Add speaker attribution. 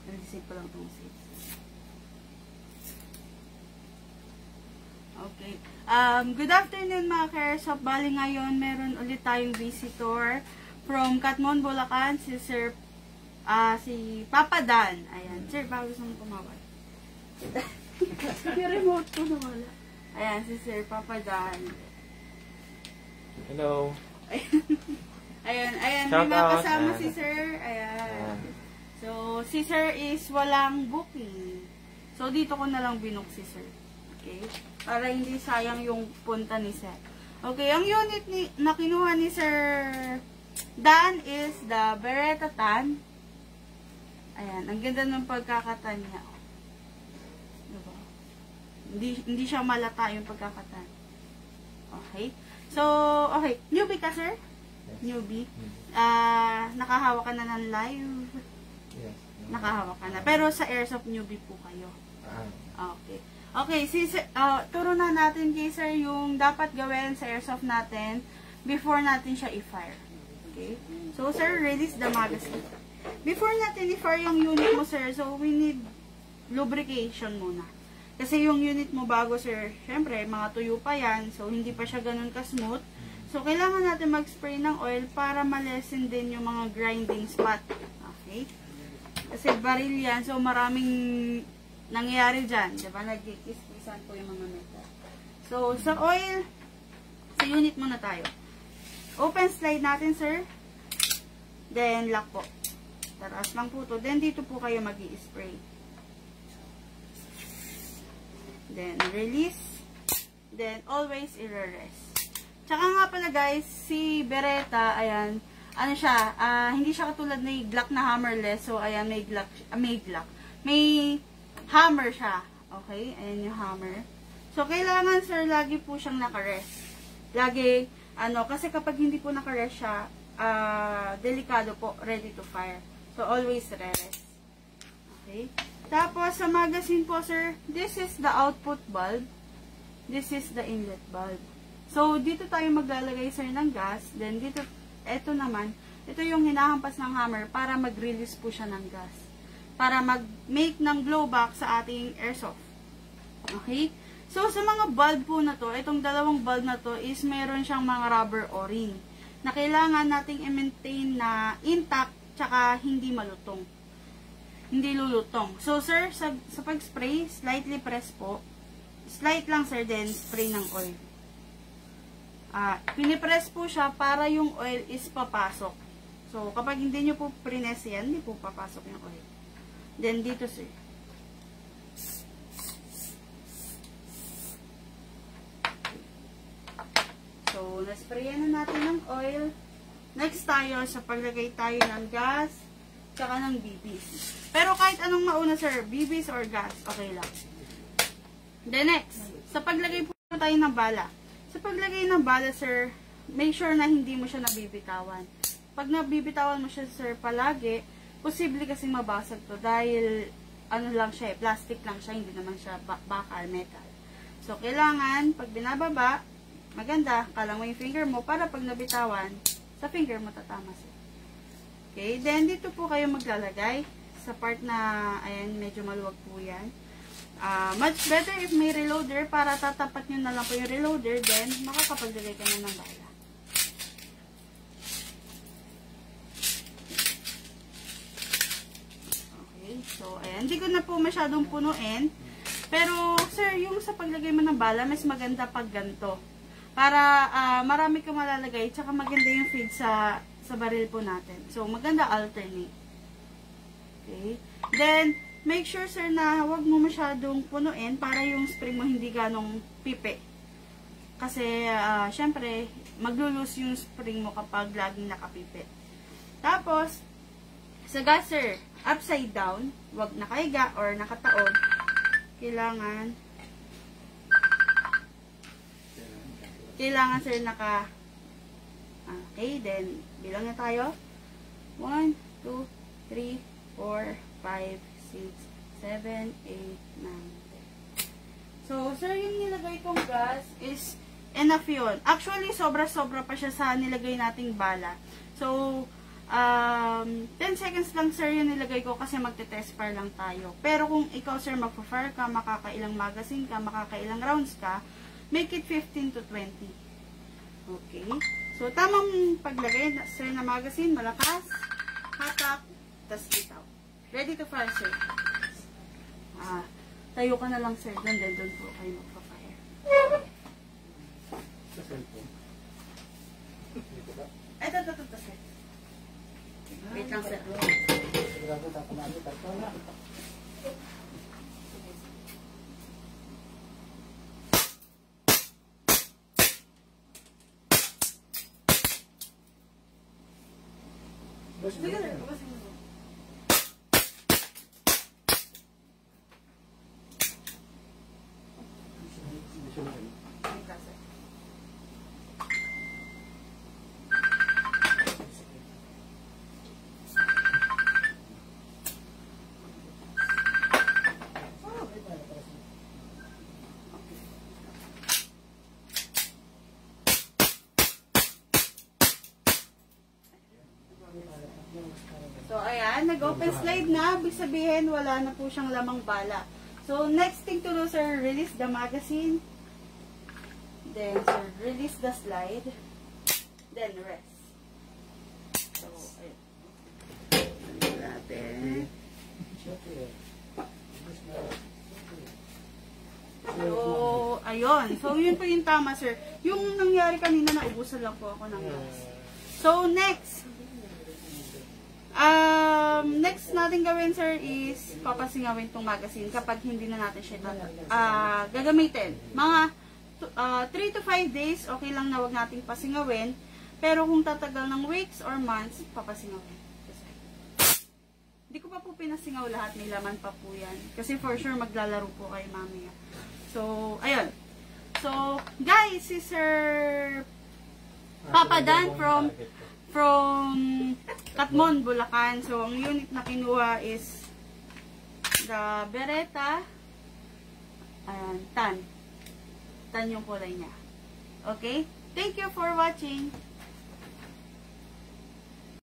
Speaker 1: Nalisip ko lang itong 6. Okay. Good afternoon mga ka-airsoft. Bali ngayon, meron ulit tayong visitor from Katmon, Bulacan, si Sir, si Papa Dan. Ayan. Sir, bago gusto mong tumawag. Yung remote ko nawala. Ayan, si Sir Papa Dan.
Speaker 2: Hello.
Speaker 1: Ayan, may
Speaker 2: Shout
Speaker 1: mga
Speaker 2: out.
Speaker 1: kasama si Sir. Ayan. So, si Sir is walang booking. So, dito ko na lang binook si Sir. Okay? Para hindi sayang yung punta ni Sir. Okay, ang unit na kinuha ni Sir Dan is the Beretta Tan. Ayan, ang ganda ng pagkakatan niya. Diba? Hindi siya malata yung pagkakatan. Okay? So, okay. Newbie ka, Sir?
Speaker 2: Yes.
Speaker 1: Newbie. Nakahawak ka na ng live?
Speaker 2: Yes.
Speaker 1: Nakahawak ka na. Pero sa airsoft newbie po kayo. Okay. Okay, turo na natin kay Sir yung dapat gawin sa airsoft natin before natin siya i-fire. Okay? So, Sir, release the magazine. Before natin i-fire yung unit mo, Sir, so we need lubrication muna. Kasi yung unit mo bago, Sir, syempre, mga tuyo pa yan, so hindi pa siya ganun ka-smooth. So, kailangan natin mag-spray ng oil para ma-lessen din yung mga grinding spot. Okay? Kasi baril yan, so maraming nangyayari dyan. Diba? Nagkikis-kisan po yung mga metal. So, sa oil, sa unit muna tayo. Open slide natin, Sir. Then, lock po. Taraas lang po to. Then, dito po kayo mag-i-spray. Then, release. Then, always i-rest. Tsaka nga pala guys, si Beretta, ayan, ano siya, hindi siya katulad ng Glock na hammerless. So, ayan, may hammer siya. Okay? Ayan yung hammer. So, kailangan, Sir, lagi po siyang nakarest. Lagi, kasi kapag hindi po nakarest siya, delikado po, ready to fire. So, always rest. Okay? Tapos, sa magazine po, Sir, this is the output bulb. This is the inlet bulb. So, dito tayo maglalagay, Sir, ng gas. Then, dito, ito naman, ito yung hinahampas ng hammer para mag-release po siya ng gas. Para mag-make ng blowback sa ating airsoft. Okay? So, sa mga bulb po na to, itong dalawang bulb na to is meron siyang mga rubber o-ring na kailangan nating i-maintain na intact tsaka hindi malutong. Hindi lulutong. So, Sir, sa pag-spray, slightly press po. Slight lang, Sir, then spray ng oil. Pinipress po siya para yung oil is papasok. So, kapag hindi nyo po prines yan, hindi po papasok yung oil. Then, dito, Sir. So, nasprayan na natin ng oil. Next tayo, sa paglagay tayo ng gas, tsaka ng BBs. Pero kahit anong mauna, Sir, BBs or gas, okay lang. The next, sa paglagay po tayo ng bala. Sa paglagay ng bala, Sir, make sure na hindi mo siya nabibitawan. Pag nabibitawan mo siya, Sir, palagi, posible kasing mabasag to dahil ano lang siya, plastic lang siya, hindi naman siya bakal, metal. So, kailangan, pag binababa, maganda, kalang mo yung finger mo para pag nabitawan, sa finger mo tatama, Sir. Okay, then dito po kayo maglalagay sa part na, ayan, medyo maluwag po yan. Much better if may reloader para tatapat nyo na lang po yung reloader, then makakapaglagay ka na ng bala. Okay, so ayan, hindi ko na po masyadong punuin. Pero, Sir, yung sa paglagay mo ng bala, mas maganda pag ganito. Para marami kang malalagay, tsaka maganda yung feed sa baril po natin. So, maganda alternate. Okay, then, make sure, Sir, na huwag mo masyadong punuin para yung spring mo hindi ganong pipi. Kasi, syempre, maglulose yung spring mo kapag laging nakapipi. Tapos, sa gas, Sir, upside down, huwag nakahiga or nakataod. Kailangan, Sir, okay, then, bilang na tayo. 1, 2, 3, 4, 5, 6, 7, 8, 9, 10. So, Sir, yung nilagay kong gas is enough yun. Actually, sobra-sobra pa siya sa nilagay nating bala. So, 10 seconds lang sir yung nilagay ko kasi magte-test fire lang tayo. Pero kung ikaw sir magpo-fire ka, makakailang magazine ka, makakailang rounds ka, make it 15 to 20. Okay. So, tamang paglagay sir na magazine, malakas, hatak, tas bitaw. Ready to fire sir. Tayo ka na lang sir, doon po kayo magpa-fire.
Speaker 2: Sa cellphone. Dito ba?
Speaker 1: Ito sir. Wait lang sir.
Speaker 2: Sigurado tatamado tatlo na.
Speaker 1: Sige sir, bukasin mo. Wait lang sir. So, ayan, nag-open slide na. Ibig sabihin, wala na po siyang lamang bala. So, next thing to do, sir, release the magazine. Then, sir, release the slide. Then, rest. So, ayun. Natin. So, ayun. So, yun po yung tama, sir. Yung nangyari kanina, naubusan lang po ako ng gas. So, next. Next natin gawin, sir, is papasingawin tong magazine kapag hindi na natin siya gagamitin. Mga 3 to 5 days, okay lang na wag nating pasingawin. Pero kung tatagal ng weeks or months, papasingawin. Hindi ko pa po pinasingaw lahat, may laman pa po yan. Kasi for sure, maglalaro po kayo mamaya. So, ayun. So, guys, si Sir Papa Dan from Katmon, Bulacan. So, ang unit na kinuha is the Beretta. Ayan, tan. Tan yung kulay niya. Okay? Thank you for watching.